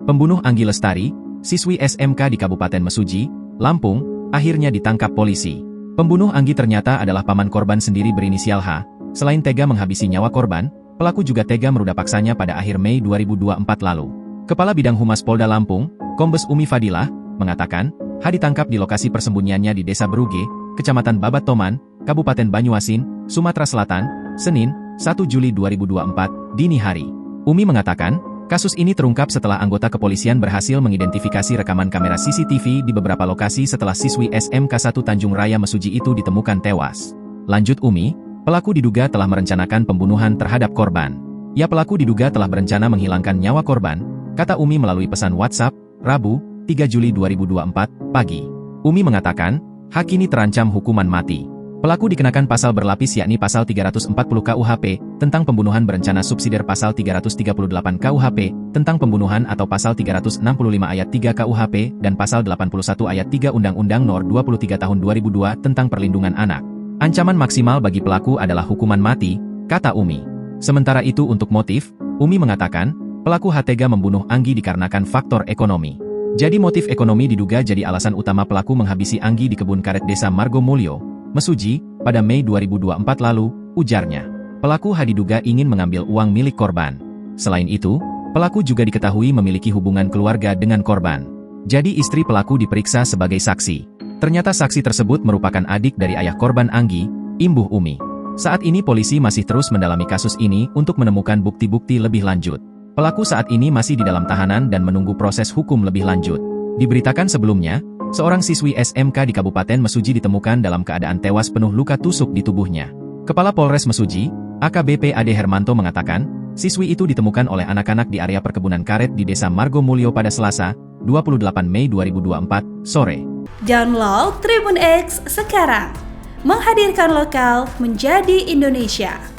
Pembunuh Anggi Lestari, siswi SMK di Kabupaten Mesuji, Lampung, akhirnya ditangkap polisi. Pembunuh Anggi ternyata adalah paman korban sendiri berinisial H. Selain tega menghabisi nyawa korban, pelaku juga tega meruda paksanya pada akhir Mei 2024 lalu. Kepala Bidang Humas Polda Lampung, Kombes Umi Fadilah, mengatakan, H ditangkap di lokasi persembunyiannya di Desa Beruge, Kecamatan Babat Toman, Kabupaten Banyuasin, Sumatera Selatan, Senin, 1 Juli 2024, dini hari. Umi mengatakan, kasus ini terungkap setelah anggota kepolisian berhasil mengidentifikasi rekaman kamera CCTV di beberapa lokasi setelah siswi SMK 1 Tanjung Raya Mesuji itu ditemukan tewas. Lanjut Umi, pelaku diduga telah merencanakan pembunuhan terhadap korban. Ya, pelaku diduga telah berencana menghilangkan nyawa korban, kata Umi melalui pesan WhatsApp, Rabu, 3 Juli 2024, pagi. Umi mengatakan, H kini terancam hukuman mati. Pelaku dikenakan pasal berlapis yakni pasal 340 KUHP, tentang pembunuhan berencana subsidiar pasal 338 KUHP, tentang pembunuhan atau pasal 365 ayat 3 KUHP, dan pasal 81 ayat 3 Undang-Undang Nomor 23 Tahun 2002 tentang Perlindungan Anak. Ancaman maksimal bagi pelaku adalah hukuman mati, kata Umi. Sementara itu untuk motif, Umi mengatakan, pelaku H tega membunuh Anggi dikarenakan faktor ekonomi. Jadi motif ekonomi diduga jadi alasan utama pelaku menghabisi Anggi di kebun karet desa Margomulyo, Mesuji, pada Mei 2024 lalu, ujarnya. Pelaku H diduga ingin mengambil uang milik korban. Selain itu, pelaku juga diketahui memiliki hubungan keluarga dengan korban. Jadi istri pelaku diperiksa sebagai saksi. Ternyata saksi tersebut merupakan adik dari ayah korban Anggi, imbuh Umi. Saat ini polisi masih terus mendalami kasus ini untuk menemukan bukti-bukti lebih lanjut. Pelaku saat ini masih di dalam tahanan dan menunggu proses hukum lebih lanjut. Diberitakan sebelumnya, seorang siswi SMK di Kabupaten Mesuji ditemukan dalam keadaan tewas penuh luka tusuk di tubuhnya. Kepala Polres Mesuji, AKBP Ade Hermanto mengatakan, siswi itu ditemukan oleh anak-anak di area perkebunan karet di Desa Margomulyo pada Selasa, 28 Mei 2024, sore. Download Tribun X sekarang, menghadirkan lokal menjadi Indonesia.